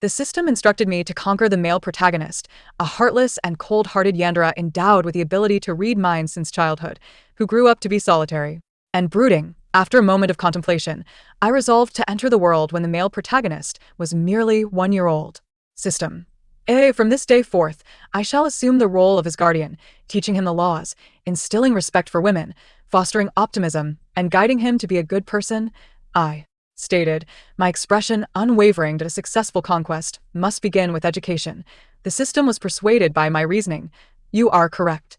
The system instructed me to conquer the male protagonist, a heartless and cold-hearted yandere endowed with the ability to read minds since childhood, who grew up to be solitary and brooding. After a moment of contemplation, I resolved to enter the world when the male protagonist was merely 1 year old. System. From this day forth, I shall assume the role of his guardian, teaching him the laws, instilling respect for women, fostering optimism, and guiding him to be a good person. I stated, my expression unwavering that a successful conquest must begin with education. The system was persuaded by my reasoning. You are correct.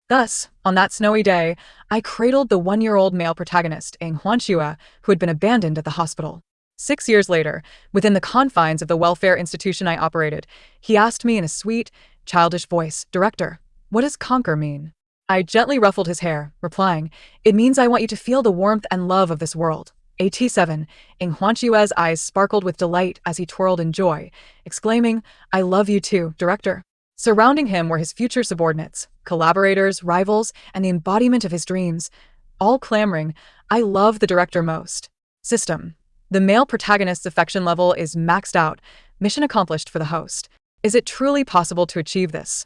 Thus, on that snowy day, I cradled the 1 year old male protagonist, Ng Huanxue, who had been abandoned at the hospital. 6 years later, within the confines of the welfare institution I operated, he asked me in a sweet, childish voice, "Director, what does conquer mean?" I gently ruffled his hair, replying, "It means I want you to feel the warmth and love of this world." AT7, Ng Huanxue's eyes sparkled with delight as he twirled in joy, exclaiming, "I love you too, Director." Surrounding him were his future subordinates, collaborators, rivals, and the embodiment of his dreams, all clamoring, "I love the Director most." System. The male protagonist's affection level is maxed out. Mission accomplished for the host. Is it truly possible to achieve this?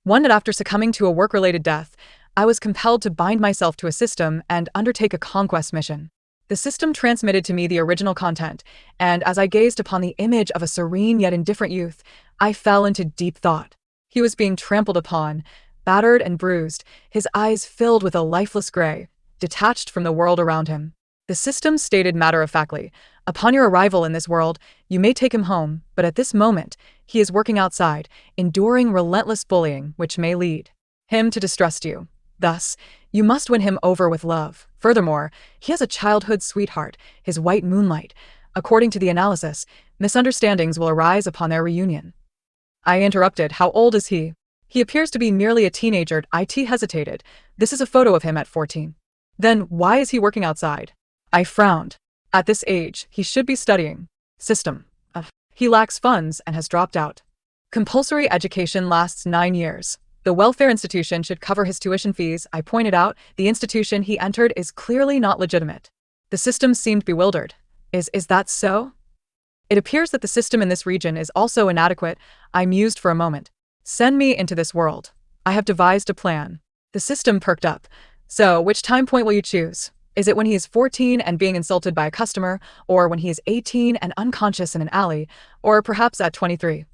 One that after succumbing to a work-related death, I was compelled to bind myself to a system and undertake a conquest mission. The system transmitted to me the original content, and as I gazed upon the image of a serene yet indifferent youth, I fell into deep thought. He was being trampled upon, battered and bruised, his eyes filled with a lifeless gray, detached from the world around him. The system stated matter-of-factly, "Upon your arrival in this world, you may take him home, but at this moment, he is working outside, enduring relentless bullying which may lead him to distrust you. Thus, you must win him over with love. Furthermore, he has a childhood sweetheart, his white moonlight. According to the analysis, misunderstandings will arise upon their reunion." I interrupted, "How old is he?" "He appears to be merely a teenager." IT hesitated. "This is a photo of him at 14. "Then why is he working outside?" I frowned. "At this age, he should be studying." System. He lacks funds and has dropped out. Compulsory education lasts 9 years. The welfare institution should cover his tuition fees. I pointed out, the institution he entered is clearly not legitimate. The system seemed bewildered. Is that so?" "It appears that the system in this region is also inadequate." I mused for a moment. "Send me into this world. I have devised a plan." The system perked up. "So, which time point will you choose? Is it when he is 14 and being insulted by a customer, or when he is 18 and unconscious in an alley, or perhaps at 23?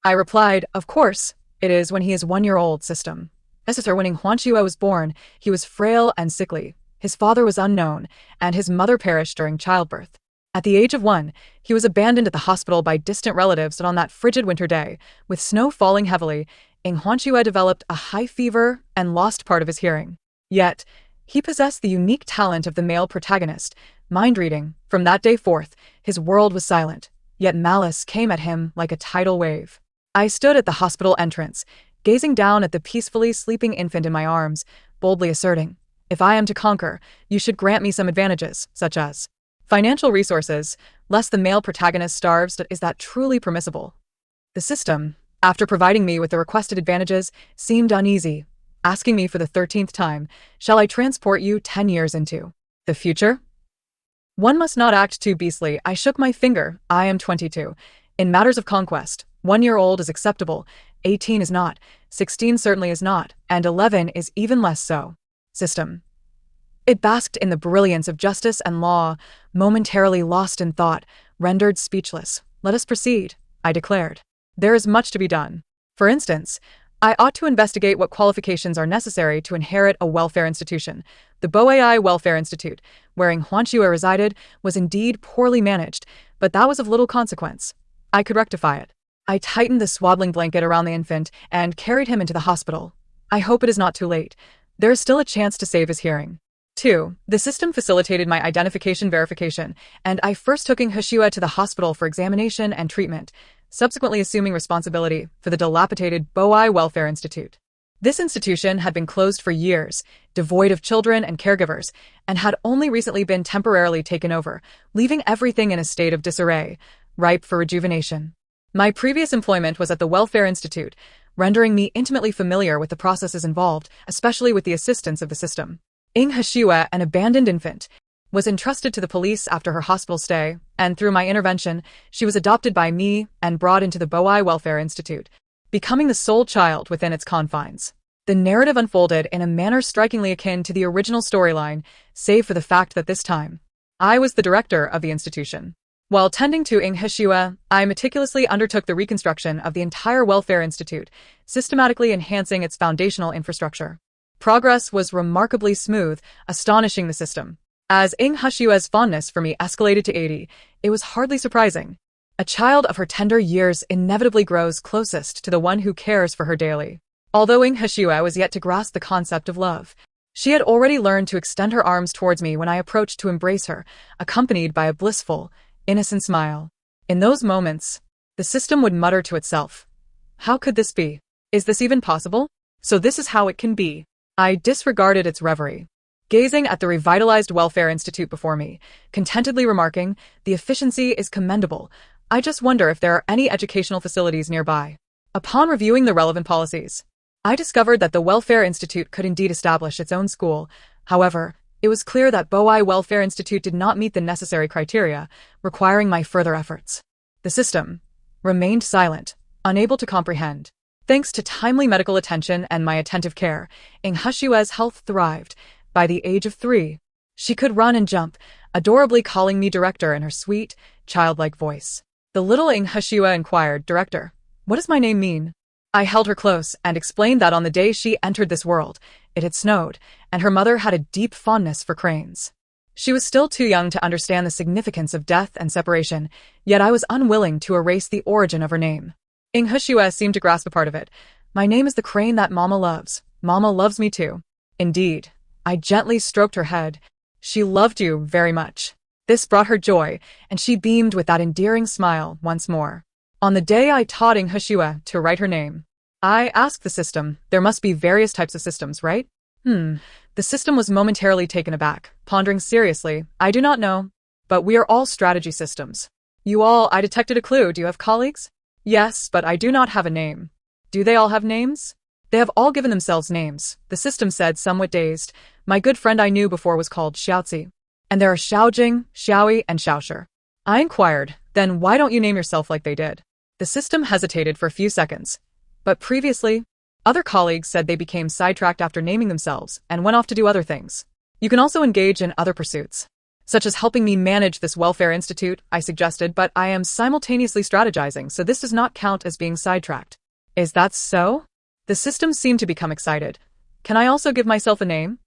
I replied, "Of course, it is when he is 1 year old." System. When Ng Huanxue was born, he was frail and sickly. His father was unknown, and his mother perished during childbirth. At the age of 1, he was abandoned at the hospital by distant relatives, and on that frigid winter day, with snow falling heavily, Ng Huanxue developed a high fever and lost part of his hearing. Yet, he possessed the unique talent of the male protagonist, mind-reading. From that day forth, his world was silent, yet malice came at him like a tidal wave. I stood at the hospital entrance, gazing down at the peacefully sleeping infant in my arms, boldly asserting, "If I am to conquer, you should grant me some advantages, such as financial resources, lest the male protagonist starves." Is that truly permissible? The system, after providing me with the requested advantages, seemed uneasy, asking me for the 13th time, "Shall I transport you 10 years into the future?" One must not act too beastly. I shook my finger. I am 22. In matters of conquest, 1 year old is acceptable, 18 is not, 16 certainly is not, and 11 is even less so. System. It basked in the brilliance of justice and law, momentarily lost in thought, rendered speechless. "Let us proceed," I declared. "There is much to be done. For instance, I ought to investigate what qualifications are necessary to inherit a welfare institution. The Boai Welfare Institute, where Ng Huanxue resided, was indeed poorly managed, but that was of little consequence. I could rectify it." I tightened the swaddling blanket around the infant and carried him into the hospital. I hope it is not too late. There is still a chance to save his hearing. 2. The system facilitated my identification verification, and I first took Ng Huanxue to the hospital for examination and treatment, subsequently assuming responsibility for the dilapidated Boai Welfare Institute. This institution had been closed for years, devoid of children and caregivers, and had only recently been temporarily taken over, leaving everything in a state of disarray, ripe for rejuvenation. My previous employment was at the Welfare Institute, rendering me intimately familiar with the processes involved, especially with the assistance of the system. Ng Huanxue, an abandoned infant, was entrusted to the police after her hospital stay, and through my intervention, she was adopted by me and brought into the Boai Welfare Institute, becoming the sole child within its confines. The narrative unfolded in a manner strikingly akin to the original storyline, save for the fact that this time, I was the director of the institution. While tending to Inghashua, I meticulously undertook the reconstruction of the entire Welfare Institute, systematically enhancing its foundational infrastructure. Progress was remarkably smooth, astonishing the system. As Inghusua's fondness for me escalated to 80, it was hardly surprising. A child of her tender years inevitably grows closest to the one who cares for her daily. Although Inghashua was yet to grasp the concept of love, she had already learned to extend her arms towards me when I approached to embrace her, accompanied by a blissful, innocent smile. In those moments, the system would mutter to itself, "How could this be? Is this even possible? So this is how it can be." I disregarded its reverie, gazing at the revitalized Welfare Institute before me, contentedly remarking, "The efficiency is commendable. I just wonder if there are any educational facilities nearby." Upon reviewing the relevant policies, I discovered that the Welfare Institute could indeed establish its own school. However, it was clear that Boai Welfare Institute did not meet the necessary criteria, requiring my further efforts. The system remained silent, unable to comprehend. Thanks to timely medical attention and my attentive care, Inghashua's health thrived. By the age of 3, she could run and jump, adorably calling me director in her sweet, childlike voice. The little Inghashua inquired, "Director, what does my name mean?" I held her close and explained that on the day she entered this world, it had snowed, and her mother had a deep fondness for cranes. She was still too young to understand the significance of death and separation, yet I was unwilling to erase the origin of her name. Inghashua seemed to grasp a part of it. "My name is the crane that Mama loves. Mama loves me too." Indeed. I gently stroked her head. "She loved you very much." This brought her joy, and she beamed with that endearing smile once more. On the day I taught Inghashua to write her name, I asked the system, "There must be various types of systems, right?" The system was momentarily taken aback, pondering seriously, "I do not know. But we are all strategy systems." "You all," I detected a clue. "Do you have colleagues?" "Yes, but I do not have a name." "Do they all have names?" "They have all given themselves names," the system said, somewhat dazed. "My good friend I knew before was called Xiaozi. And there are Xiaojing, Xiaoi, and Xiaosher." I inquired, "Then why don't you name yourself like they did?" The system hesitated for a few seconds. "But previously, other colleagues said they became sidetracked after naming themselves and went off to do other things. You can also engage in other pursuits, such as helping me manage this welfare institute," I suggested, "but I am simultaneously strategizing, so this does not count as being sidetracked." "Is that so?" The system seemed to become excited. "Can I also give myself a name?"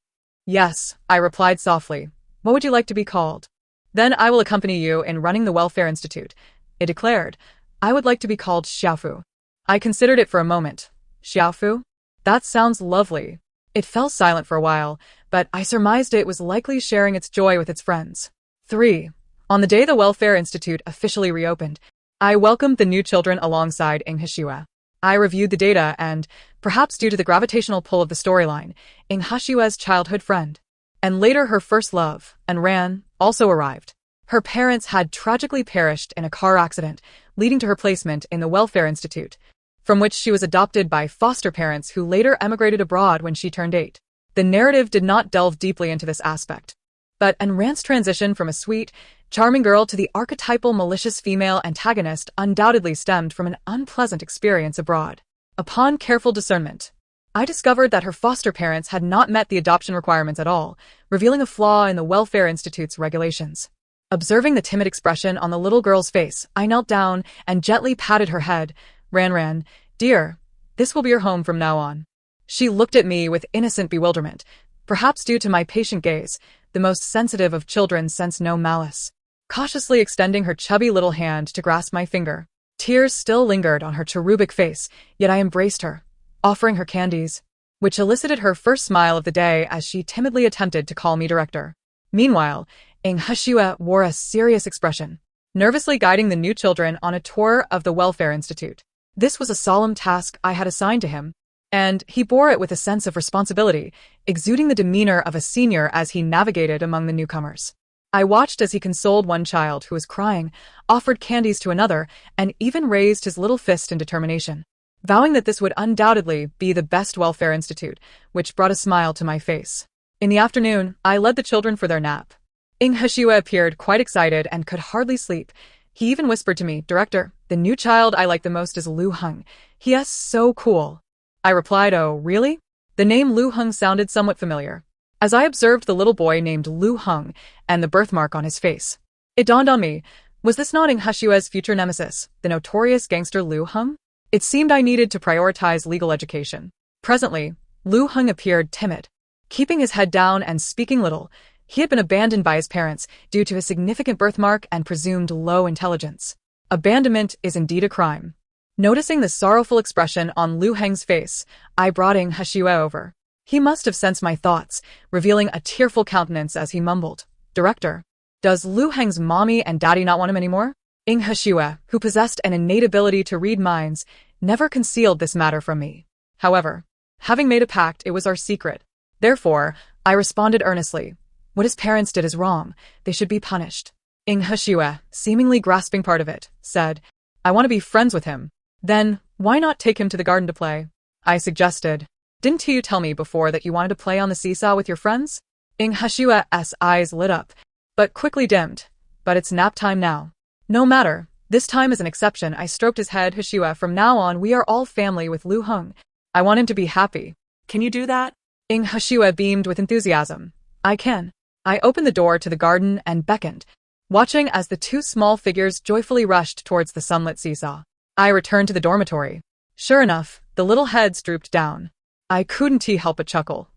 "Yes," I replied softly. "What would you like to be called?" "Then I will accompany you in running the Welfare Institute," it declared. "I would like to be called Xiaofu." I considered it for a moment. Xiaofu? That sounds lovely. It fell silent for a while, but I surmised it was likely sharing its joy with its friends. 3. On the day the Welfare Institute officially reopened, I welcomed the new children alongside Inghashua. I reviewed the data and, perhaps due to the gravitational pull of the storyline, Inghashua's childhood friend, and later her first love, Anran, also arrived. Her parents had tragically perished in a car accident, leading to her placement in the Welfare Institute, from which she was adopted by foster parents who later emigrated abroad when she turned 8. The narrative did not delve deeply into this aspect, but Anran's transition from a sweet, charming girl to the archetypal malicious female antagonist undoubtedly stemmed from an unpleasant experience abroad. Upon careful discernment, I discovered that her foster parents had not met the adoption requirements at all, revealing a flaw in the Welfare Institute's regulations. Observing the timid expression on the little girl's face, I knelt down and gently patted her head. "Ran, dear, this will be your home from now on." She looked at me with innocent bewilderment, perhaps due to my patient gaze, the most sensitive of children sense no malice. Cautiously extending her chubby little hand to grasp my finger, tears still lingered on her cherubic face, yet I embraced her, offering her candies, which elicited her first smile of the day as she timidly attempted to call me director. Meanwhile, Inghashua wore a serious expression, nervously guiding the new children on a tour of the Welfare Institute. This was a solemn task I had assigned to him, and he bore it with a sense of responsibility, exuding the demeanor of a senior as he navigated among the newcomers. I watched as he consoled one child who was crying, offered candies to another, and even raised his little fist in determination, vowing that this would undoubtedly be the best Welfare Institute, which brought a smile to my face. In the afternoon, I led the children for their nap. Ing Heshua appeared quite excited and could hardly sleep. He even whispered to me, "Director, the new child I like the most is Lu Heng. He is so cool." I replied, "Oh, really?" The name Lu Heng sounded somewhat familiar, as I observed the little boy named Lu Heng and the birthmark on his face. It dawned on me, was this not Ing Heshua's future nemesis, the notorious gangster Lu Heng? It seemed I needed to prioritize legal education. Presently, Lu Heng appeared timid, keeping his head down and speaking little. He had been abandoned by his parents due to a significant birthmark and presumed low intelligence. Abandonment is indeed a crime. Noticing the sorrowful expression on Lu Heng's face, I brought Ing Heshua over. He must have sensed my thoughts, revealing a tearful countenance as he mumbled, "Director, does Lu Heng's mommy and daddy not want him anymore?" Ing Heshua, who possessed an innate ability to read minds, never concealed this matter from me. However, having made a pact, it was our secret. Therefore, I responded earnestly, "What his parents did is wrong. They should be punished." Ing Heshua, seemingly grasping part of it, said, "I want to be friends with him." "Then, why not take him to the garden to play?" I suggested. "Didn't you tell me before that you wanted to play on the seesaw with your friends?" Ing Heshua's eyes lit up, but quickly dimmed. "But it's nap time now." "No matter. This time is an exception." I stroked his head. "Heshua, from now on we are all family with Lu Heng. I want him to be happy. Can you do that?" Ing Heshua beamed with enthusiasm. "I can." I opened the door to the garden and beckoned, watching as the two small figures joyfully rushed towards the sunlit seesaw. I returned to the dormitory. Sure enough, the little heads drooped down. I couldn't help but chuckle.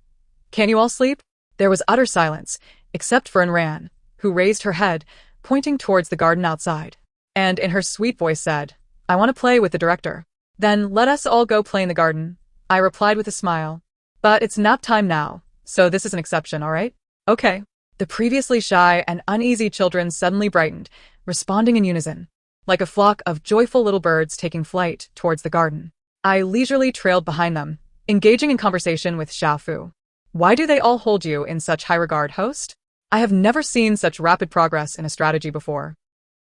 "Can you all sleep?" There was utter silence, except for Anran, who raised her head, pointing towards the garden outside, and in her sweet voice said, "I want to play with the director." "Then let us all go play in the garden," I replied with a smile. "But it's nap time now, so this is an exception, all right?" "Okay." The previously shy and uneasy children suddenly brightened, responding in unison, like a flock of joyful little birds taking flight towards the garden. I leisurely trailed behind them, engaging in conversation with Xiaofu. "Why do they all hold you in such high regard, host? I have never seen such rapid progress in a strategy before.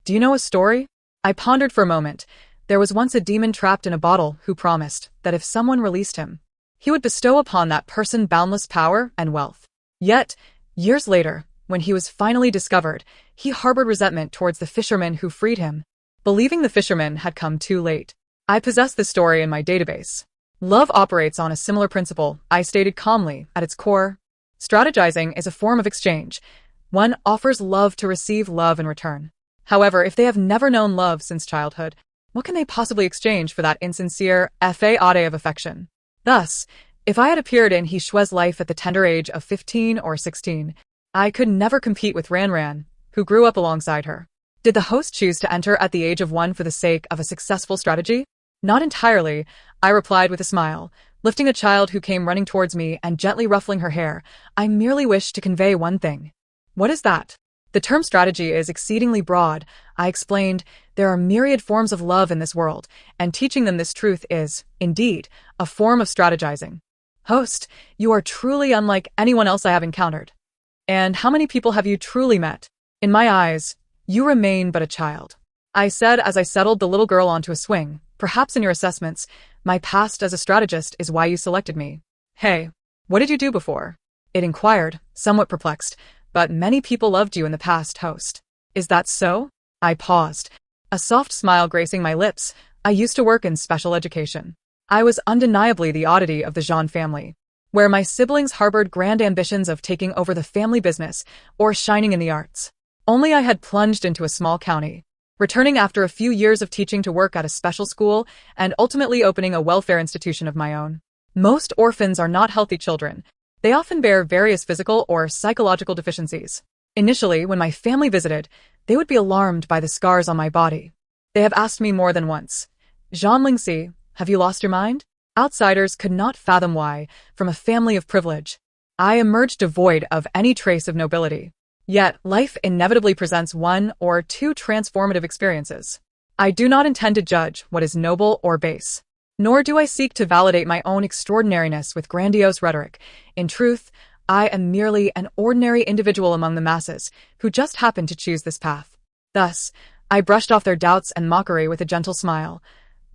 Do you know a story?" I pondered for a moment. There was once a demon trapped in a bottle who promised that if someone released him, he would bestow upon that person boundless power and wealth. Yet, years later, when he was finally discovered, he harbored resentment towards the fisherman who freed him, believing the fisherman had come too late. I possess this story in my database. Love operates on a similar principle, I stated calmly. At its core, strategizing is a form of exchange. One offers love to receive love in return. However, if they have never known love since childhood, what can they possibly exchange for that insincere ode of affection? Thus, if I had appeared in He Shue's life at the tender age of 15 or 16, I could never compete with Ran, who grew up alongside her. Did the host choose to enter at the age of 1 for the sake of a successful strategy? Not entirely, I replied with a smile, lifting a child who came running towards me and gently ruffling her hair. "I merely wish to convey one thing." "What is that?" "The term strategy is exceedingly broad," I explained. "There are myriad forms of love in this world, and teaching them this truth is, indeed, a form of strategizing." "Host, you are truly unlike anyone else I have encountered." "And how many people have you truly met?" "In my eyes, you remain but a child," I said as I settled the little girl onto a swing. "Perhaps in your assessments, my past as a strategist is why you selected me." "Hey, what did you do before?" it inquired, somewhat perplexed. "But many people loved you in the past, host." "Is that so?" I paused, a soft smile gracing my lips. "I used to work in special education. I was undeniably the oddity of the Jean family, where my siblings harbored grand ambitions of taking over the family business or shining in the arts. Only I had plunged into a small county, returning after a few years of teaching to work at a special school and ultimately opening a welfare institution of my own. Most orphans are not healthy children. They often bear various physical or psychological deficiencies. Initially, when my family visited, they would be alarmed by the scars on my body. They have asked me more than once, "Jean Lingxi, have you lost your mind?" Outsiders could not fathom why, from a family of privilege, I emerged devoid of any trace of nobility. Yet, life inevitably presents one or two transformative experiences. I do not intend to judge what is noble or base, nor do I seek to validate my own extraordinariness with grandiose rhetoric. In truth, I am merely an ordinary individual among the masses who just happen to choose this path. Thus, I brushed off their doubts and mockery with a gentle smile.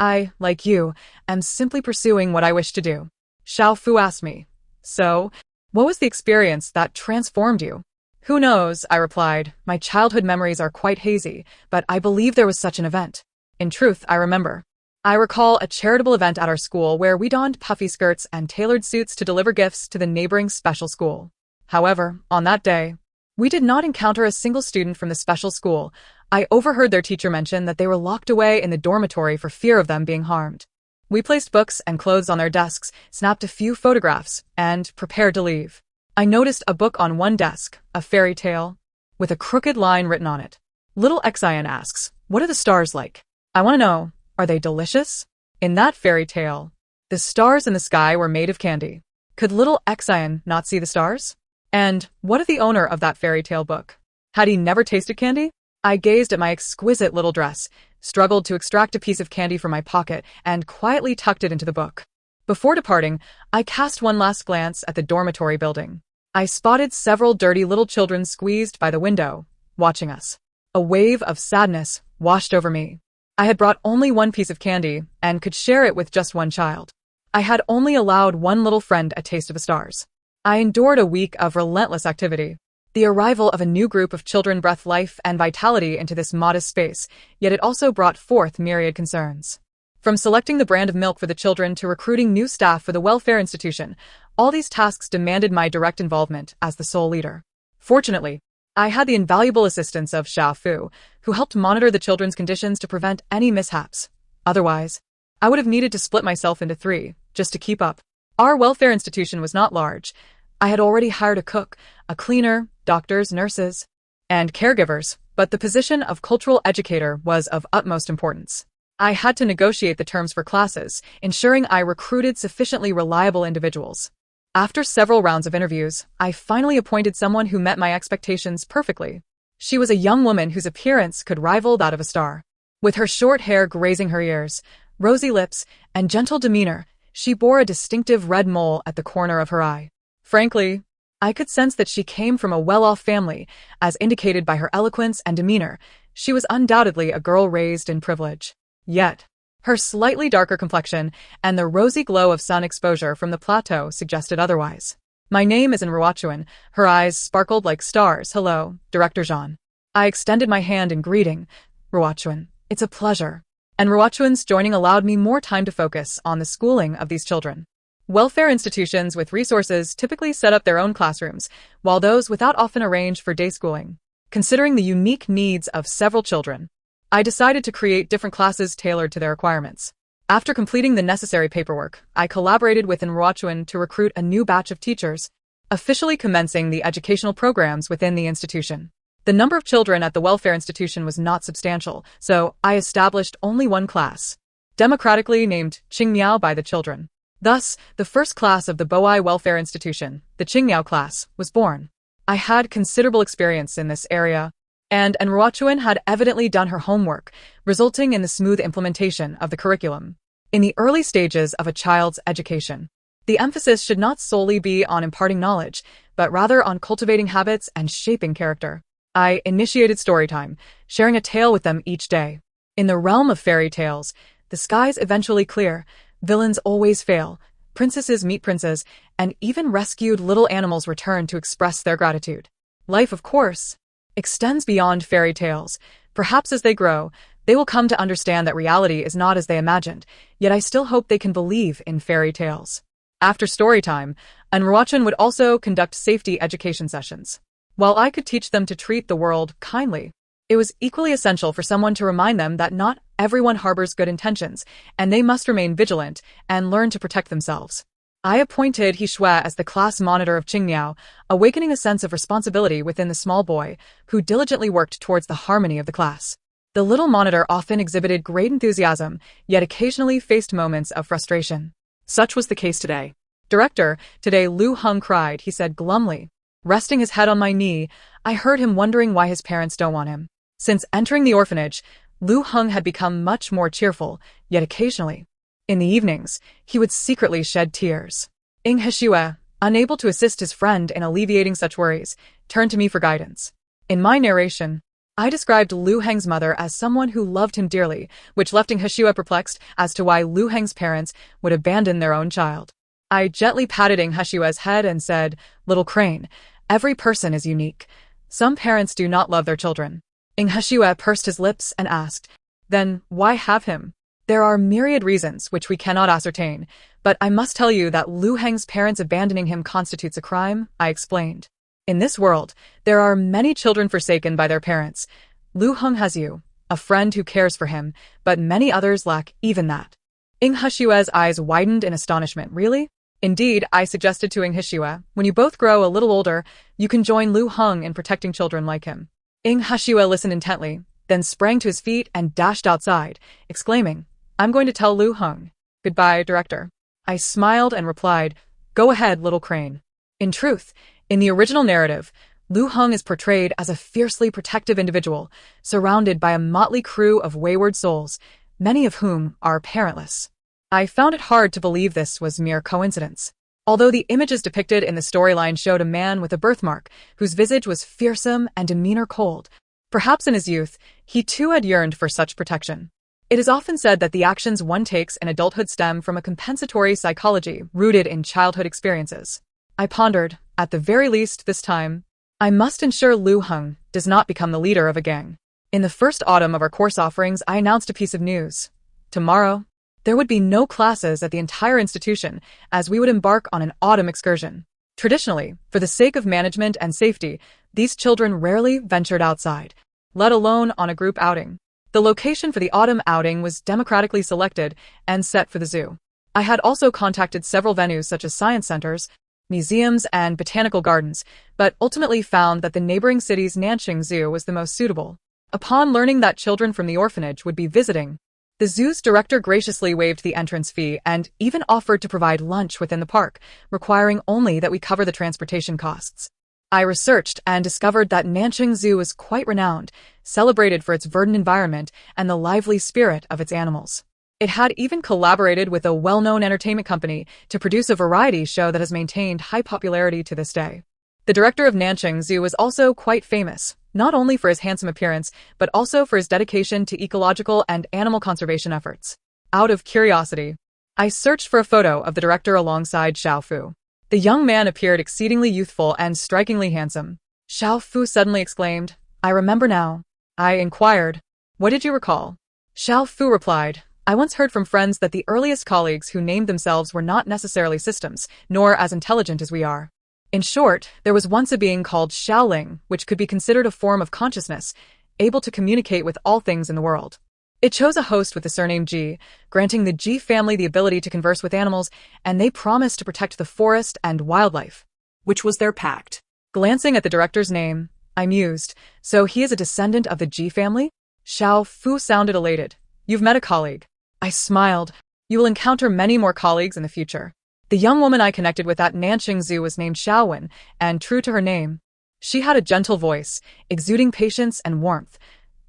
I, like you, am simply pursuing what I wish to do. Xiao Fu asked me, "So, what was the experience that transformed you?" Who knows, I replied. My childhood memories are quite hazy, but I believe there was such an event. In truth, I remember. I recall a charitable event at our school where we donned puffy skirts and tailored suits to deliver gifts to the neighboring special school. However, on that day, we did not encounter a single student from the special school. I overheard their teacher mention that they were locked away in the dormitory for fear of them being harmed. We placed books and clothes on their desks, snapped a few photographs, and prepared to leave. I noticed a book on one desk, a fairy tale, with a crooked line written on it. Little Xian asks, "What are the stars like?" I want to know, are they delicious? In that fairy tale, the stars in the sky were made of candy. Could little Xian not see the stars? And what of the owner of that fairy tale book? Had he never tasted candy? I gazed at my exquisite little dress, struggled to extract a piece of candy from my pocket, and quietly tucked it into the book. Before departing, I cast one last glance at the dormitory building. I spotted several dirty little children squeezed by the window, watching us. A wave of sadness washed over me. I had brought only one piece of candy and could share it with just one child. I had only allowed one little friend a taste of the stars. I endured a week of relentless activity. The arrival of a new group of children breathed life and vitality into this modest space, yet it also brought forth myriad concerns. From selecting the brand of milk for the children to recruiting new staff for the welfare institution, all these tasks demanded my direct involvement as the sole leader. Fortunately, I had the invaluable assistance of Xiao Fu, who helped monitor the children's conditions to prevent any mishaps. Otherwise, I would have needed to split myself into three, just to keep up. Our welfare institution was not large. I had already hired a cook, a cleaner, doctors, nurses, and caregivers, but the position of cultural educator was of utmost importance. I had to negotiate the terms for classes, ensuring I recruited sufficiently reliable individuals. After several rounds of interviews, I finally appointed someone who met my expectations perfectly. She was a young woman whose appearance could rival that of a star. With her short hair grazing her ears, rosy lips, and gentle demeanor, she bore a distinctive red mole at the corner of her eye. Frankly, I could sense that she came from a well-off family, as indicated by her eloquence and demeanor. She was undoubtedly a girl raised in privilege. Yet, her slightly darker complexion and the rosy glow of sun exposure from the plateau suggested otherwise. "My name is Ruochuan." Her eyes sparkled like stars. "Hello, Director Jean." I extended my hand in greeting. "Ruochuan, it's a pleasure." And Ruochuan's joining allowed me more time to focus on the schooling of these children. Welfare institutions with resources typically set up their own classrooms, while those without often arrange for day schooling. Considering the unique needs of several children, I decided to create different classes tailored to their requirements. After completing the necessary paperwork, I collaborated with Ruochuan to recruit a new batch of teachers, officially commencing the educational programs within the institution. The number of children at the welfare institution was not substantial, so I established only one class, democratically named Qingmiao by the children. Thus, the first class of the Boai Welfare Institution, the Qingmiao class, was born. I had considerable experience in this area, and Ruochuan had evidently done her homework, resulting in the smooth implementation of the curriculum. In the early stages of a child's education, the emphasis should not solely be on imparting knowledge, but rather on cultivating habits and shaping character. I initiated storytime, sharing a tale with them each day. In the realm of fairy tales, the skies eventually clear, villains always fail, princesses meet princes, and even rescued little animals return to express their gratitude. Life, of course, extends beyond fairy tales. Perhaps as they grow, they will come to understand that reality is not as they imagined, yet I still hope they can believe in fairy tales. After storytime, Ruochuan would also conduct safety education sessions. While I could teach them to treat the world kindly, it was equally essential for someone to remind them that not everyone harbors good intentions, and they must remain vigilant and learn to protect themselves. I appointed He Shui as the class monitor of Qingmiao, awakening a sense of responsibility within the small boy, who diligently worked towards the harmony of the class. The little monitor often exhibited great enthusiasm, yet occasionally faced moments of frustration. Such was the case today. "Director, today Lu Heng cried," he said glumly. Resting his head on my knee, I heard him wondering why his parents don't want him. Since entering the orphanage, Lu Heng had become much more cheerful, yet occasionally, in the evenings, he would secretly shed tears. He Shui, unable to assist his friend in alleviating such worries, turned to me for guidance. In my narration, I described Lu Heng's mother as someone who loved him dearly, which left He Shui perplexed as to why Lu Heng's parents would abandon their own child. I gently patted He Shui's head and said, "Little crane, every person is unique. Some parents do not love their children. Ing Heshue pursed his lips and asked, then why have him? There are myriad reasons which we cannot ascertain, but I must tell you that Lu Heng's parents abandoning him constitutes a crime, I explained. In this world, there are many children forsaken by their parents. Lu Heng has you, a friend who cares for him, but many others lack even that. Ing Heshue's eyes widened in astonishment. Really? Indeed, I suggested to Ing Heshue, when you both grow a little older, you can join Lu Heng in protecting children like him. Ing Heshue listened intently, then sprang to his feet and dashed outside, exclaiming, I'm going to tell Lu Heng. Goodbye, director. I smiled and replied, go ahead, little crane. In truth, in the original narrative, Lu Heng is portrayed as a fiercely protective individual, surrounded by a motley crew of wayward souls, many of whom are parentless. I found it hard to believe this was mere coincidence. Although the images depicted in the storyline showed a man with a birthmark, whose visage was fearsome and demeanor cold, perhaps in his youth, he too had yearned for such protection. It is often said that the actions one takes in adulthood stem from a compensatory psychology rooted in childhood experiences. I pondered, at the very least this time, I must ensure Lu Heng does not become the leader of a gang. In the first autumn of our course offerings, I announced a piece of news. Tomorrow, there would be no classes at the entire institution, as we would embark on an autumn excursion. Traditionally, for the sake of management and safety, these children rarely ventured outside, let alone on a group outing. The location for the autumn outing was democratically selected and set for the zoo. I had also contacted several venues such as science centers, museums, and botanical gardens, but ultimately found that the neighboring city's Nanqing Zoo was the most suitable. Upon learning that children from the orphanage would be visiting, the zoo's director graciously waived the entrance fee and even offered to provide lunch within the park, requiring only that we cover the transportation costs. I researched and discovered that Nanqing Zoo is quite renowned, celebrated for its verdant environment and the lively spirit of its animals. It had even collaborated with a well-known entertainment company to produce a variety show that has maintained high popularity to this day. The director of Nanqing Zoo was also quite famous, not only for his handsome appearance, but also for his dedication to ecological and animal conservation efforts. Out of curiosity, I searched for a photo of the director alongside Xiao Fu. The young man appeared exceedingly youthful and strikingly handsome. Xiao Fu suddenly exclaimed, I remember now. I inquired, what did you recall? Xiao Fu replied, I once heard from friends that the earliest colleagues who named themselves were not necessarily systems, nor as intelligent as we are. In short, there was once a being called Xiaoling, which could be considered a form of consciousness, able to communicate with all things in the world. It chose a host with the surname Ji, granting the Ji family the ability to converse with animals, and they promised to protect the forest and wildlife, which was their pact. Glancing at the director's name, I mused, so he is a descendant of the Ji family? Xiao Fu sounded elated. You've met a colleague. I smiled. You will encounter many more colleagues in the future. The young woman I connected with at Nanqing Zoo was named Xiaowen, and true to her name, she had a gentle voice, exuding patience and warmth.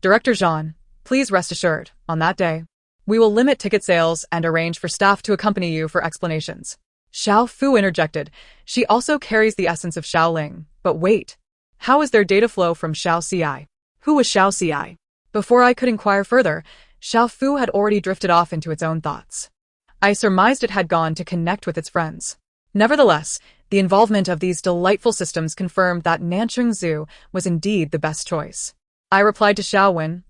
Director Zhan, please rest assured, on that day, we will limit ticket sales and arrange for staff to accompany you for explanations. Xiao Fu interjected. She also carries the essence of Xiaoling. But wait, how is there data flow from Xiao Ci? Who was Xiao Ci? Before I could inquire further, Xiao Fu had already drifted off into its own thoughts. I surmised it had gone to connect with its friends. Nevertheless, the involvement of these delightful systems confirmed that Nanqing Zoo was indeed the best choice. I replied to Xiaowen,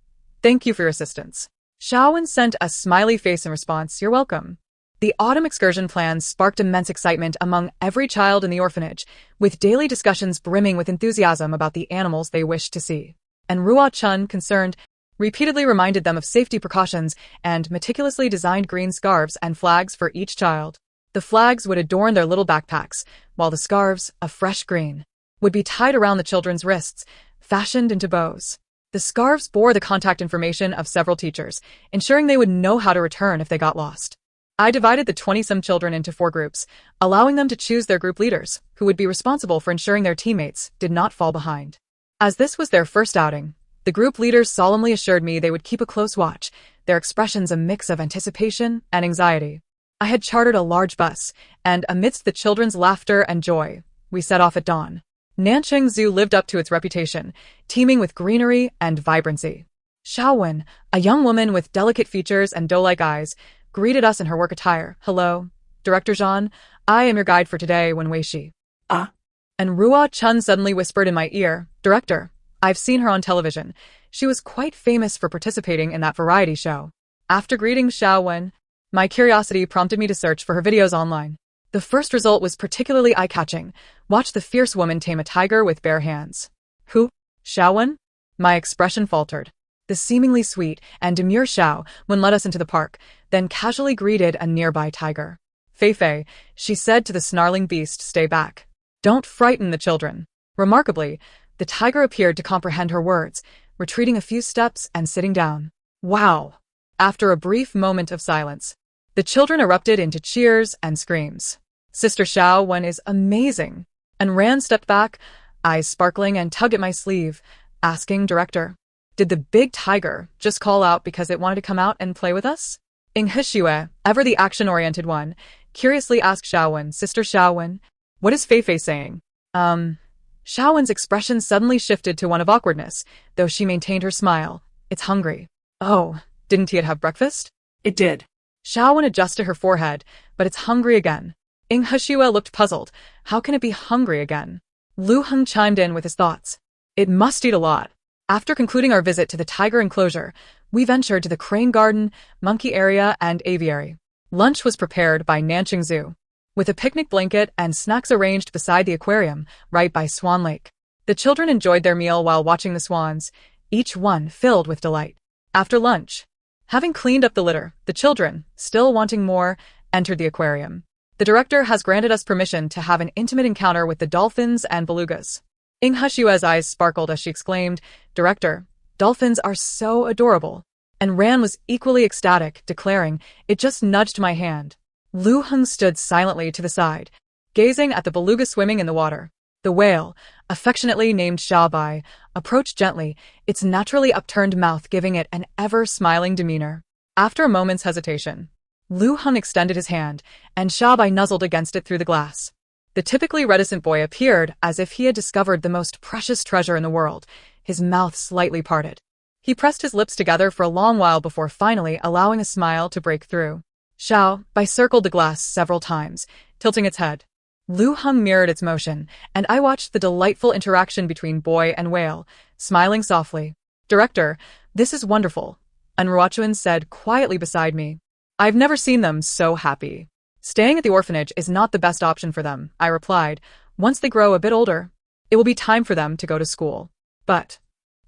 thank you for your assistance. Xiaowen sent a smiley face in response, you're welcome. The autumn excursion plans sparked immense excitement among every child in the orphanage, with daily discussions brimming with enthusiasm about the animals they wished to see. And Ruo Chun, concerned, repeatedly reminded them of safety precautions and meticulously designed green scarves and flags for each child. The flags would adorn their little backpacks, while the scarves, a fresh green, would be tied around the children's wrists, fashioned into bows. The scarves bore the contact information of several teachers, ensuring they would know how to return if they got lost. I divided the 20-some children into 4 groups, allowing them to choose their group leaders, who would be responsible for ensuring their teammates did not fall behind. As this was their first outing, the group leaders solemnly assured me they would keep a close watch, their expressions a mix of anticipation and anxiety. I had chartered a large bus, and amidst the children's laughter and joy, we set off at dawn. Nanqing Zoo lived up to its reputation, teeming with greenery and vibrancy. Xiaowen, a young woman with delicate features and doe-like eyes, greeted us in her work attire. Hello, Director Zhan. I am your guide for today, Wen Weishi. Ah, And Ruo Chun suddenly whispered in my ear, "Director, I've seen her on television. She was quite famous for participating in that variety show." After greeting Xiao Wen, my curiosity prompted me to search for her videos online. The first result was particularly eye-catching. Watch the fierce woman tame a tiger with bare hands. Who? Xiao Wen? My expression faltered. The seemingly sweet and demure Xiao Wen led us into the park, then casually greeted a nearby tiger. "Fei Fei," she said to the snarling beast, "stay back. Don't frighten the children." Remarkably, the tiger appeared to comprehend her words, retreating a few steps and sitting down. Wow! After a brief moment of silence, the children erupted into cheers and screams. "Sister Xiao Wen is amazing." And Ran stepped back, eyes sparkling, and tugged at my sleeve, asking, "Director, did the big tiger just call out because it wanted to come out and play with us?" Ing Hishue, ever the action-oriented one, curiously asked Xiao Wen, "Sister Xiao Wen, what is Fei Fei saying?" Xiao Wen's expression suddenly shifted to one of awkwardness, though she maintained her smile. "It's hungry." "Oh, didn't he have breakfast?" "It did." Xiao Wen adjusted her forehead, "But it's hungry again." Ing Hishue looked puzzled. "How can it be hungry again?" Lu Heng chimed in with his thoughts. "It must eat a lot." After concluding our visit to the tiger enclosure, we ventured to the crane garden, monkey area, and aviary. Lunch was prepared by Nanching Zoo, with a picnic blanket and snacks arranged beside the aquarium, right by Swan Lake. The children enjoyed their meal while watching the swans, each one filled with delight. After lunch, having cleaned up the litter, the children, still wanting more, entered the aquarium. The director has granted us permission to have an intimate encounter with the dolphins and belugas. Ing Hushue's eyes sparkled as she exclaimed, "Director, dolphins are so adorable." And Ran was equally ecstatic, declaring, "It just nudged my hand." Lu Heng stood silently to the side, gazing at the beluga swimming in the water. The whale, affectionately named Xiaobai, approached gently, its naturally upturned mouth giving it an ever-smiling demeanor. After a moment's hesitation, Lu Heng extended his hand, and Xiaobai nuzzled against it through the glass. The typically reticent boy appeared as if he had discovered the most precious treasure in the world, his mouth slightly parted. He pressed his lips together for a long while before finally allowing a smile to break through. Xiaobai circled the glass several times, tilting its head. Lu Heng mirrored its motion, and I watched the delightful interaction between boy and whale, smiling softly. "Director, this is wonderful," Ruochuan said quietly beside me. "I've never seen them so happy." "Staying at the orphanage is not the best option for them," I replied. "Once they grow a bit older, it will be time for them to go to school." "But..."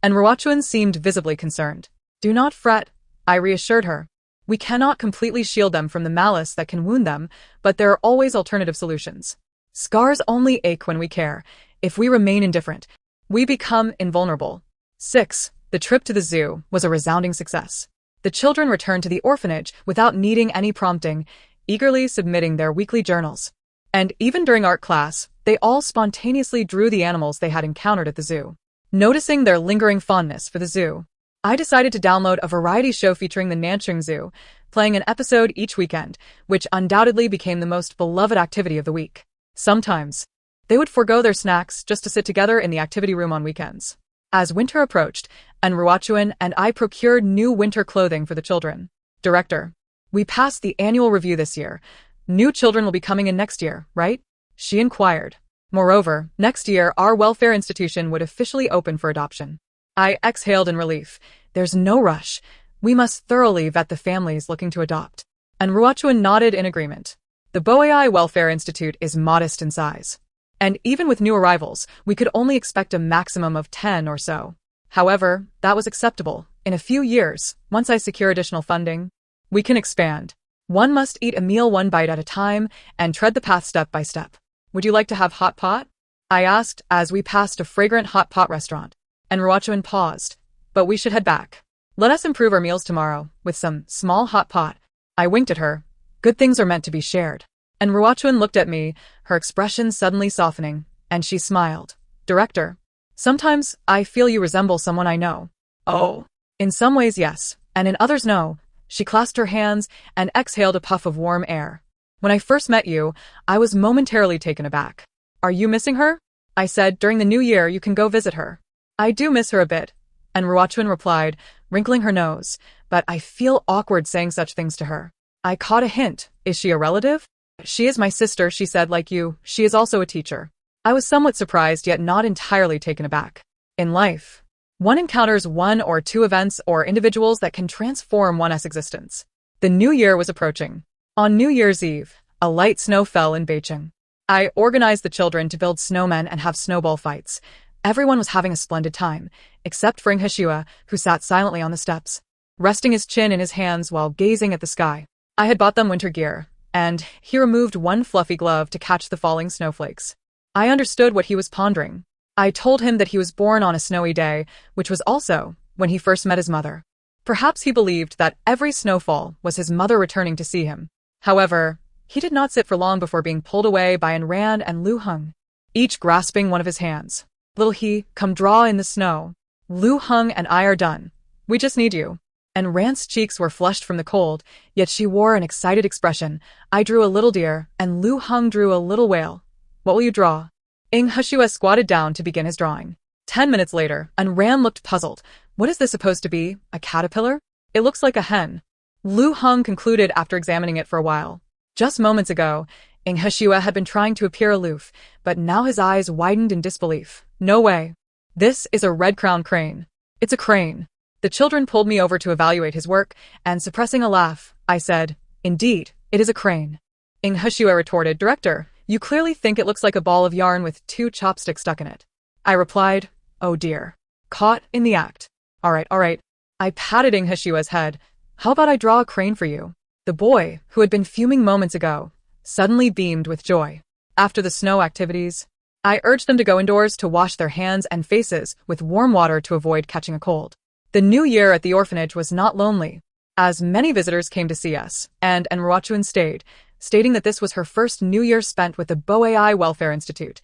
Ruochuan seemed visibly concerned. "Do not fret," I reassured her. "We cannot completely shield them from the malice that can wound them, but there are always alternative solutions. Scars only ache when we care. If we remain indifferent, we become invulnerable." 6. The trip to the zoo was a resounding success. The children returned to the orphanage without needing any prompting, eagerly submitting their weekly journals. And even during art class, they all spontaneously drew the animals they had encountered at the zoo. Noticing their lingering fondness for the zoo, I decided to download a variety show featuring the Nanching Zoo, playing an episode each weekend, which undoubtedly became the most beloved activity of the week. Sometimes, they would forego their snacks just to sit together in the activity room on weekends. As winter approached, Ruochuan and I procured new winter clothing for the children. "Director, we passed the annual review this year. New children will be coming in next year, right?" she inquired. Moreover, next year our welfare institution would officially open for adoption. I exhaled in relief. There's no rush. We must thoroughly vet the families looking to adopt. And Ruochuan nodded in agreement. The Boei Welfare Institute is modest in size. And even with new arrivals, we could only expect a maximum of 10 or so. However, that was acceptable. In a few years, once I secure additional funding, we can expand. One must eat a meal one bite at a time and tread the path step by step. "Would you like to have hot pot?" I asked as we passed a fragrant hot pot restaurant. And Ruochuan paused. "But we should head back. Let us improve our meals tomorrow with some small hot pot." I winked at her. Good things are meant to be shared. And Ruochuan looked at me, her expression suddenly softening, and she smiled. "Director, sometimes I feel you resemble someone I know." "Oh, in some ways yes, and in others no." She clasped her hands and exhaled a puff of warm air. "When I first met you, I was momentarily taken aback." "Are you missing her?" I said. "During the new year you can go visit her." "I do miss her a bit," and Ruochuan replied, wrinkling her nose, "but I feel awkward saying such things to her." I caught a hint. "Is she a relative?" "She is my sister," she said. "Like you, she is also a teacher." I was somewhat surprised yet not entirely taken aback. In life, one encounters one or two events or individuals that can transform one's existence. The new year was approaching. On New Year's Eve, a light snow fell in Beijing. I organized the children to build snowmen and have snowball fights. Everyone was having a splendid time, except for Hsiua, who sat silently on the steps, resting his chin in his hands while gazing at the sky. I had bought them winter gear, and he removed one fluffy glove to catch the falling snowflakes. I understood what he was pondering. I told him that he was born on a snowy day, which was also when he first met his mother. Perhaps he believed that every snowfall was his mother returning to see him. However, he did not sit for long before being pulled away by Ran and Lu Heng, each grasping one of his hands. Little he, come draw in the snow. Lu Heng and I are done. We just need you. And Ran's cheeks were flushed from the cold, yet she wore an excited expression. I drew a little deer, and Lu Heng drew a little whale. What will you draw? Hsiua squatted down to begin his drawing. 10 minutes later, and Ran looked puzzled. What is this supposed to be? A caterpillar? It looks like a hen. Lu Heng concluded after examining it for a while. Just moments ago, Hsiua had been trying to appear aloof, but now his eyes widened in disbelief. No way. This is a red-crowned crane. It's a crane. The children pulled me over to evaluate his work, and suppressing a laugh, I said, indeed, it is a crane. Hsiua retorted, Director, you clearly think it looks like a ball of yarn with 2 chopsticks stuck in it. I replied, oh dear. Caught in the act. All right. I patted Hsiua's head. How about I draw a crane for you? The boy, who had been fuming moments ago, suddenly beamed with joy. After the snow activities, I urged them to go indoors to wash their hands and faces with warm water to avoid catching a cold. The new year at the orphanage was not lonely, as many visitors came to see us, and Enruachun stayed, stating that this was her first New Year spent with the Boai Welfare Institute,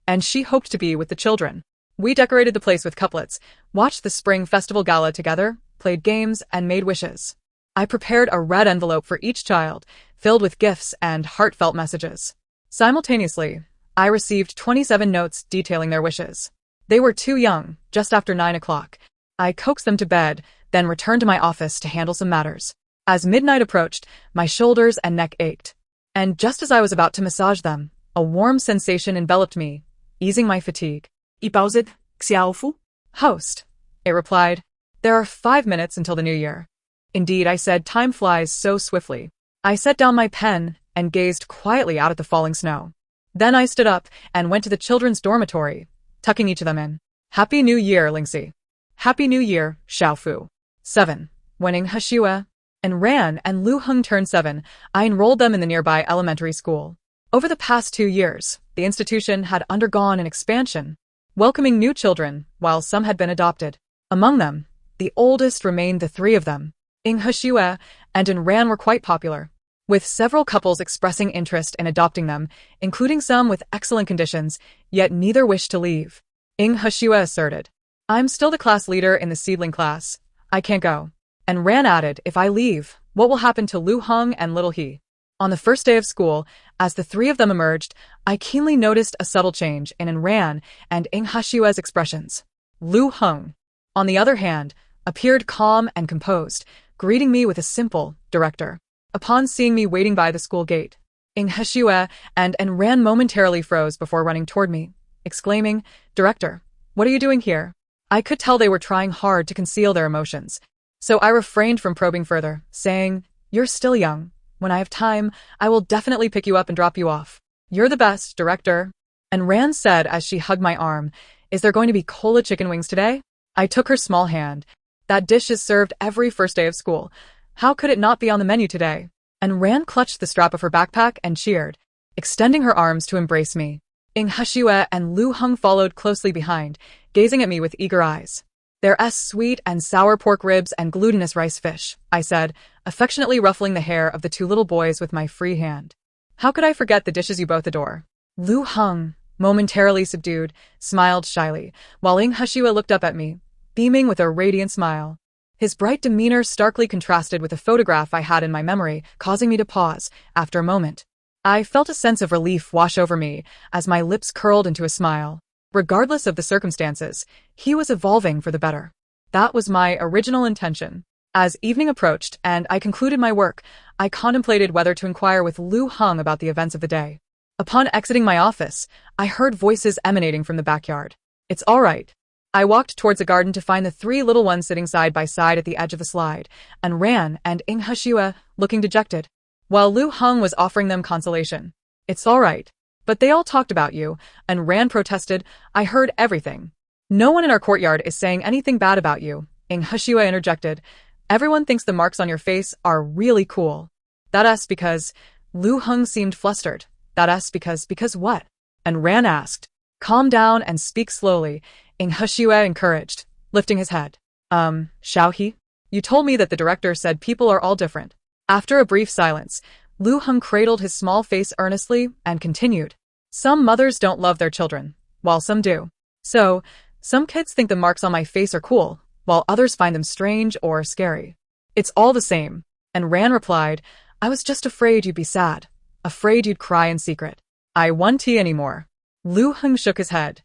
and she hoped to be with the children. We decorated the place with couplets, watched the spring festival gala together, played games, and made wishes. I prepared a red envelope for each child, filled with gifts and heartfelt messages. Simultaneously, I received 27 notes detailing their wishes. They were too young, just after 9 o'clock. I coaxed them to bed, then returned to my office to handle some matters. As midnight approached, my shoulders and neck ached. And just as I was about to massage them, a warm sensation enveloped me, easing my fatigue. Ipauzit, Xiaofu? Host, it replied. There are 5 minutes until the new year. Indeed, I said, time flies so swiftly. I set down my pen and gazed quietly out at the falling snow. Then I stood up and went to the children's dormitory, tucking each of them in. Happy New Year, Lingxi. Happy New Year, Xiaofu. 7. When Hsiua and Ran and Lu Heng turned 7, I enrolled them in the nearby elementary school. Over the past 2 years, the institution had undergone an expansion, welcoming new children, while some had been adopted. Among them, the oldest remained the 3 of them. Hsiua and Ran were quite popular, with several couples expressing interest in adopting them, including some with excellent conditions, yet neither wished to leave. Hsiua asserted, I'm still the class leader in the seedling class. I can't go. And Ran added, if I leave, what will happen to Lu Heng and little he? On the first day of school, as the 3 of them emerged, I keenly noticed a subtle change in Ran and Hsiua's expressions. Lu Heng, on the other hand, appeared calm and composed, greeting me with a simple, Director. Upon seeing me waiting by the school gate, Hsiua and Ran momentarily froze before running toward me, exclaiming, Director, what are you doing here? I could tell they were trying hard to conceal their emotions, so I refrained from probing further, saying, you're still young. When I have time, I will definitely pick you up and drop you off. You're the best, Director. And Ran said as she hugged my arm, is there going to be cola chicken wings today? I took her small hand. That dish is served every first day of school. How could it not be on the menu today? And Ran clutched the strap of her backpack and cheered, extending her arms to embrace me. Hsiua and Lu Heng followed closely behind, gazing at me with eager eyes. There's sweet and sour pork ribs and glutinous rice fish, I said, affectionately ruffling the hair of the 2 little boys with my free hand. How could I forget the dishes you both adore? Lu Heng, momentarily subdued, smiled shyly, while Hsiua looked up at me, beaming with a radiant smile. His bright demeanor starkly contrasted with a photograph I had in my memory, causing me to pause. After a moment, I felt a sense of relief wash over me as my lips curled into a smile. Regardless of the circumstances, he was evolving for the better. That was my original intention. As evening approached and I concluded my work, I contemplated whether to inquire with Lu Heng about the events of the day. Upon exiting my office, I heard voices emanating from the backyard. It's all right. I walked towards the garden to find the three little ones sitting side by side at the edge of the slide, and ran and Ing Hashua, looking dejected, while Lu Hung was offering them consolation. It's all right. But they all talked about you, and Ran protested. I heard everything. No one in our courtyard is saying anything bad about you, Ing Hashua interjected. Everyone thinks the marks on your face are really cool. That's because Lu Hung seemed flustered. That's because what? And Ran asked. Calm down and speak slowly, Ing Hashua encouraged, lifting his head. Xiaohe? You told me that the director said people are all different. After a brief silence, Lu Hung cradled his small face earnestly and continued. Some mothers don't love their children, while some do. So, some kids think the marks on my face are cool, while others find them strange or scary. It's all the same. And Ran replied, I was just afraid you'd be sad. Afraid you'd cry in secret. I won't tea anymore. Lu Hung shook his head.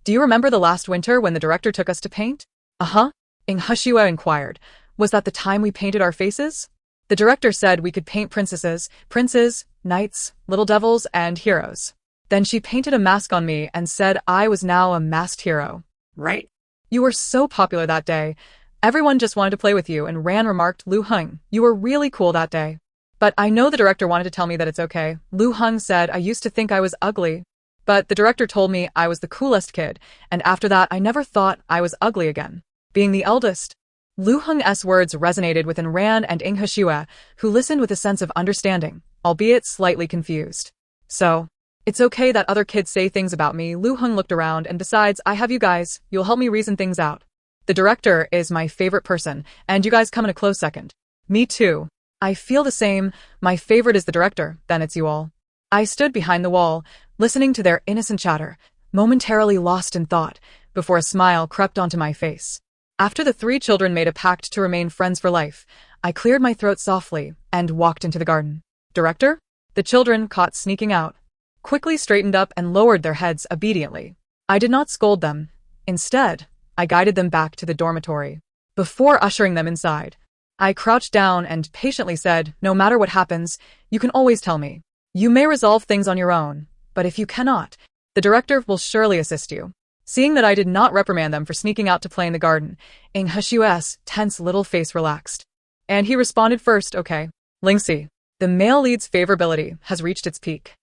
Do you remember the last winter when the director took us to paint? Uh-huh. Ing Hashua inquired. Was that the time we painted our faces? The director said we could paint princesses, princes, knights, little devils, and heroes. Then she painted a mask on me and said I was now a masked hero. Right. You were so popular that day. Everyone just wanted to play with you, and Ran remarked, Lu Hung, you were really cool that day. But I know the director wanted to tell me that it's okay. Lu Hung said I used to think I was ugly. But the director told me I was the coolest kid, and after that I never thought I was ugly again. Being the eldest. Lu Hung's words resonated within Ran and Ing Hashua, who listened with a sense of understanding, albeit slightly confused. So, it's okay that other kids say things about me. Lu Hung looked around, and besides, I have you guys, you'll help me reason things out. The director is my favorite person, and you guys come in a close second. Me too. I feel the same. My favorite is the director, then it's you all. I stood behind the wall, listening to their innocent chatter, momentarily lost in thought, before a smile crept onto my face. After the three children made a pact to remain friends for life, I cleared my throat softly and walked into the garden. Director? The children, caught sneaking out, quickly straightened up and lowered their heads obediently. I did not scold them. Instead, I guided them back to the dormitory. Before ushering them inside, I crouched down and patiently said, no matter what happens, you can always tell me. You may resolve things on your own, but if you cannot, the director will surely assist you. Seeing that I did not reprimand them for sneaking out to play in the garden, Ing Hashua's tense little face relaxed. And he responded first, okay. Lingxi, the male lead's favorability has reached its peak.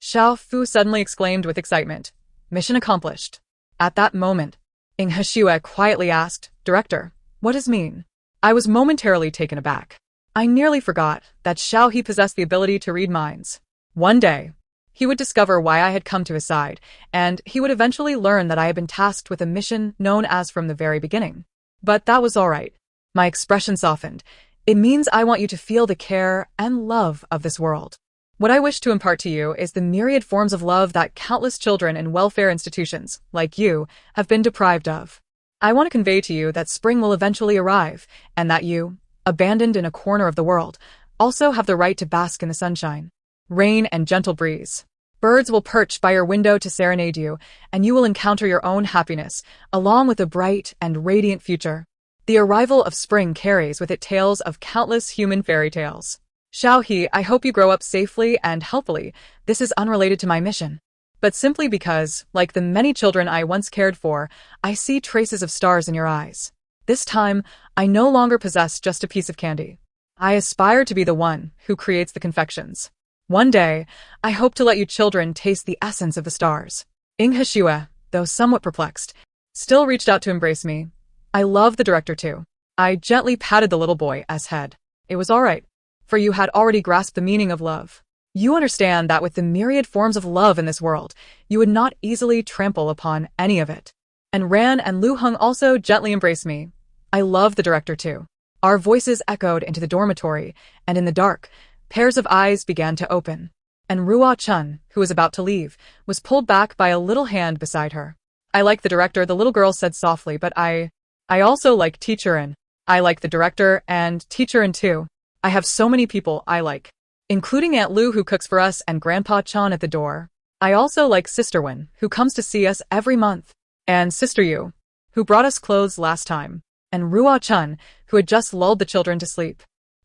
Xiao Fu suddenly exclaimed with excitement. Mission accomplished. At that moment, Ing Hashua quietly asked, Director, what does mean? I was momentarily taken aback. I nearly forgot that Xiao He possessed the ability to read minds. One day, he would discover why I had come to his side, and he would eventually learn that I had been tasked with a mission known as from the very beginning. But that was all right. My expression softened. It means I want you to feel the care and love of this world. What I wish to impart to you is the myriad forms of love that countless children in welfare institutions, like you, have been deprived of. I want to convey to you that spring will eventually arrive, and that you, abandoned in a corner of the world, also have the right to bask in the sunshine, rain, and gentle breeze. Birds will perch by your window to serenade you, and you will encounter your own happiness, along with a bright and radiant future. The arrival of spring carries with it tales of countless human fairy tales. Xiao He, I hope you grow up safely and healthily. This is unrelated to my mission, but simply because, like the many children I once cared for, I see traces of stars in your eyes. This time, I no longer possess just a piece of candy. I aspire to be the one who creates the confections. One day, I hope to let you children taste the essence of the stars. Ing Hashua, though somewhat perplexed, still reached out to embrace me. I love the director too. I gently patted the little boy's head. It was all right, for you had already grasped the meaning of love. You understand that with the myriad forms of love in this world, you would not easily trample upon any of it. And Ran and Lu Hung also gently embraced me. I love the director too. Our voices echoed into the dormitory, and in the dark, pairs of eyes began to open. And Ruo Chun, who was about to leave, was pulled back by a little hand beside her. I like the director, the little girl said softly, but I also like Teacher In. I like the director and Teacher In too. I have so many people I like, including Aunt Lu who cooks for us and Grandpa Chan at the door. I also like Sister Wen, who comes to see us every month, and Sister Yu, who brought us clothes last time, and Ruo Chun, who had just lulled the children to sleep.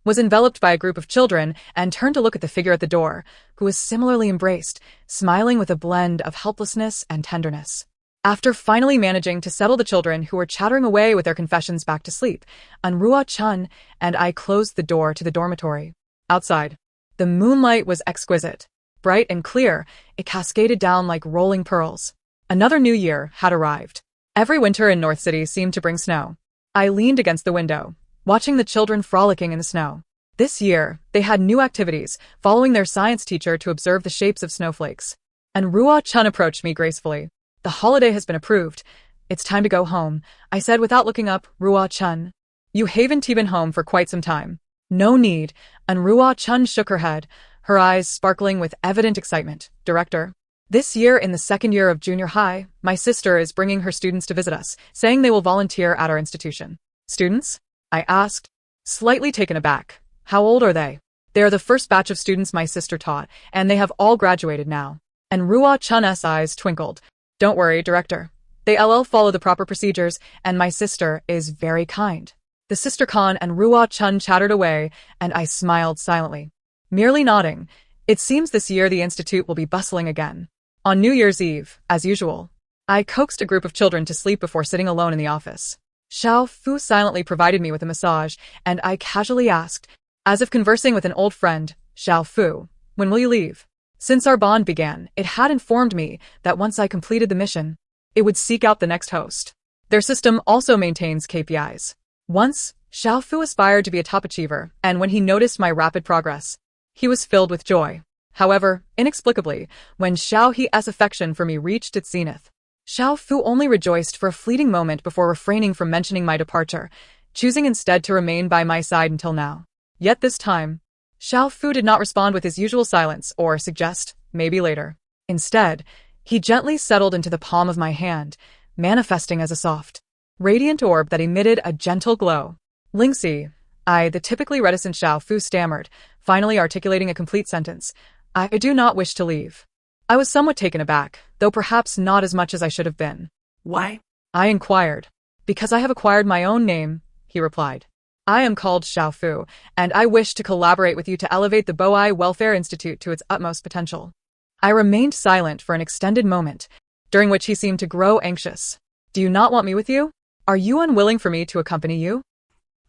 was enveloped by a group of children and turned to look at the figure at the door, who was similarly embraced, smiling with a blend of helplessness and tenderness. After finally managing to settle the children who were chattering away with their confessions back to sleep, Unruwa-chun and I closed the door to the dormitory. Outside, the moonlight was exquisite. Bright and clear, it cascaded down like rolling pearls. Another new year had arrived. Every winter in North City seemed to bring snow. I leaned against the window, watching the children frolicking in the snow. This year, they had new activities, following their science teacher to observe the shapes of snowflakes. And Ruo-chun approached me gracefully. "The holiday has been approved. It's time to go home," I said without looking up. "Ruo-chun, you haven't been home for quite some time." "No need," and Ruo-chun shook her head, her eyes sparkling with evident excitement. "Director, this year in the second year of junior high, my sister is bringing her students to visit us, saying they will volunteer at our institution." "Students?" I asked, slightly taken aback. "How old are they?" "They are the first batch of students my sister taught, and they have all graduated now." And Ruo-chun's eyes twinkled. "Don't worry, Director. They will follow the proper procedures, and my sister is very kind." The sister Khan and Ruo-chun chattered away, and I smiled silently, merely nodding. It seems this year the institute will be bustling again. On New Year's Eve, as usual, I coaxed a group of children to sleep before sitting alone in the office. Xiao Fu silently provided me with a massage, and I casually asked, as if conversing with an old friend, "Xiao Fu, when will you leave?" Since our bond began, it had informed me that once I completed the mission, it would seek out the next host. Their system also maintains KPIs. Once, Xiao Fu aspired to be a top achiever, and when he noticed my rapid progress, he was filled with joy. However, inexplicably, when Xiao He's affection for me reached its zenith, Xiao Fu only rejoiced for a fleeting moment before refraining from mentioning my departure, choosing instead to remain by my side until now. Yet this time, Xiao Fu did not respond with his usual silence or suggest, "Maybe later." Instead, he gently settled into the palm of my hand, manifesting as a soft, radiant orb that emitted a gentle glow. "Lingxi," the typically reticent Xiao Fu stammered, finally articulating a complete sentence. "I do not wish to leave." I was somewhat taken aback, though perhaps not as much as I should have been. "Why?" I inquired. "Because I have acquired my own name," he replied. "I am called Xiao Fu, and I wish to collaborate with you to elevate the Boai Welfare Institute to its utmost potential." I remained silent for an extended moment, during which he seemed to grow anxious. "Do you not want me with you? Are you unwilling for me to accompany you?"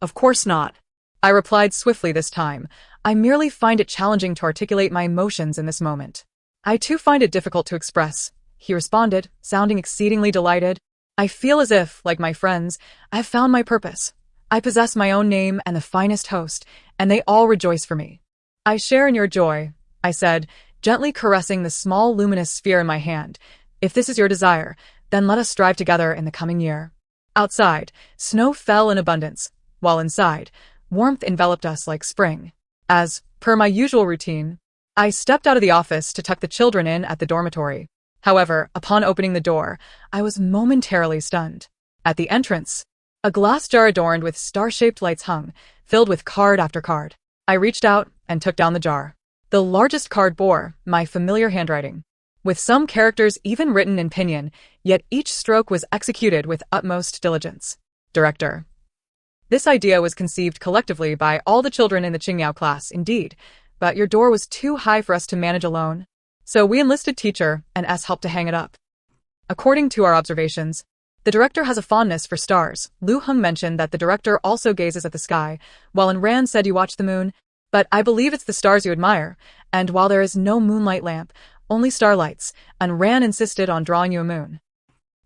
"Of course not," I replied swiftly this time. "I merely find it challenging to articulate my emotions in this moment." "I too find it difficult to express," he responded, sounding exceedingly delighted. "I feel as if, like my friends, I have found my purpose. I possess my own name and the finest host, and they all rejoice for me." "I share in your joy," I said, gently caressing the small luminous sphere in my hand. "If this is your desire, then let us strive together in the coming year." Outside, snow fell in abundance, while inside, warmth enveloped us like spring. As, per my usual routine, I stepped out of the office to tuck the children in at the dormitory. However, upon opening the door, I was momentarily stunned. At the entrance, a glass jar adorned with star-shaped lights hung, filled with card after card. I reached out and took down the jar. The largest card bore my familiar handwriting, with some characters even written in pinyin, yet each stroke was executed with utmost diligence. "Director." This idea was conceived collectively by all the children in the Qingyao class, indeed, but your door was too high for us to manage alone, so we enlisted teacher and S helped to hang it up. According to our observations, the director has a fondness for stars. Lu Heng mentioned that the director also gazes at the sky, while Ran said you watch the moon, but I believe it's the stars you admire, and while there is no moonlight lamp, only starlights, and Ran insisted on drawing you a moon.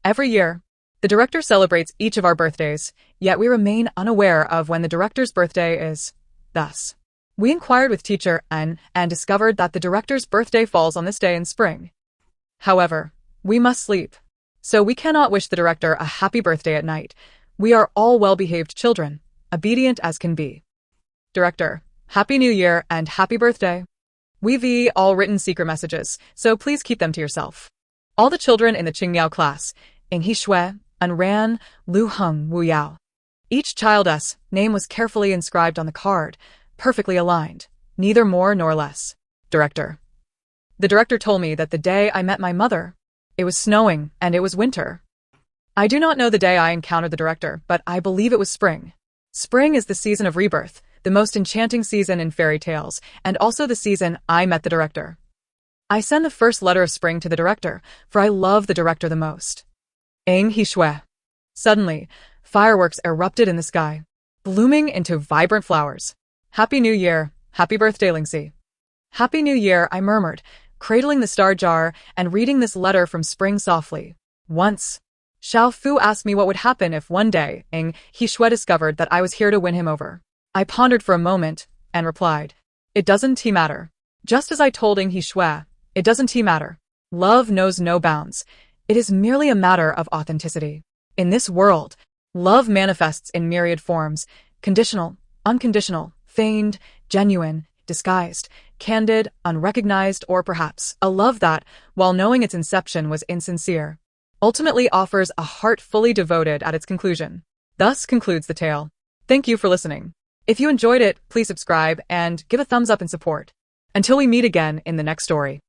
Every year, the director celebrates each of our birthdays, yet we remain unaware of when the director's birthday is. Thus, we inquired with teacher and discovered that the director's birthday falls on this day in spring. However, we must sleep, so we cannot wish the director a happy birthday at night. We are all well-behaved children, obedient as can be. "Director, Happy New Year and happy birthday." We've all written secret messages, so please keep them to yourself. All the children in the Qingyao class, in He Shui, and Ran, Lu Heng, Wu Yao. Each child's name was carefully inscribed on the card, perfectly aligned, neither more nor less. "Director." The director told me that the day I met my mother, it was snowing and it was winter. I do not know the day I encountered the director, but I believe it was spring. Spring is the season of rebirth, the most enchanting season in fairy tales, and also the season I met the director. I send the first letter of spring to the director, for I love the director the most. Eng He Shui. Suddenly, fireworks erupted in the sky, blooming into vibrant flowers. Happy New Year, happy birthday, Lingxi. Happy New Year, I murmured, cradling the star jar and reading this letter from spring softly. Once, Xiao Fu asked me what would happen if one day Eng He Shui discovered that I was here to win him over. I pondered for a moment and replied, "It doesn't matter." Just as I told Eng He Shui, it doesn't matter. Love knows no bounds. It is merely a matter of authenticity. In this world, love manifests in myriad forms: conditional, unconditional, feigned, genuine, disguised, candid, unrecognized, or perhaps a love that, while knowing its inception was insincere, ultimately offers a heart fully devoted at its conclusion. Thus concludes the tale. Thank you for listening. If you enjoyed it, please subscribe and give a thumbs up in support. Until we meet again in the next story.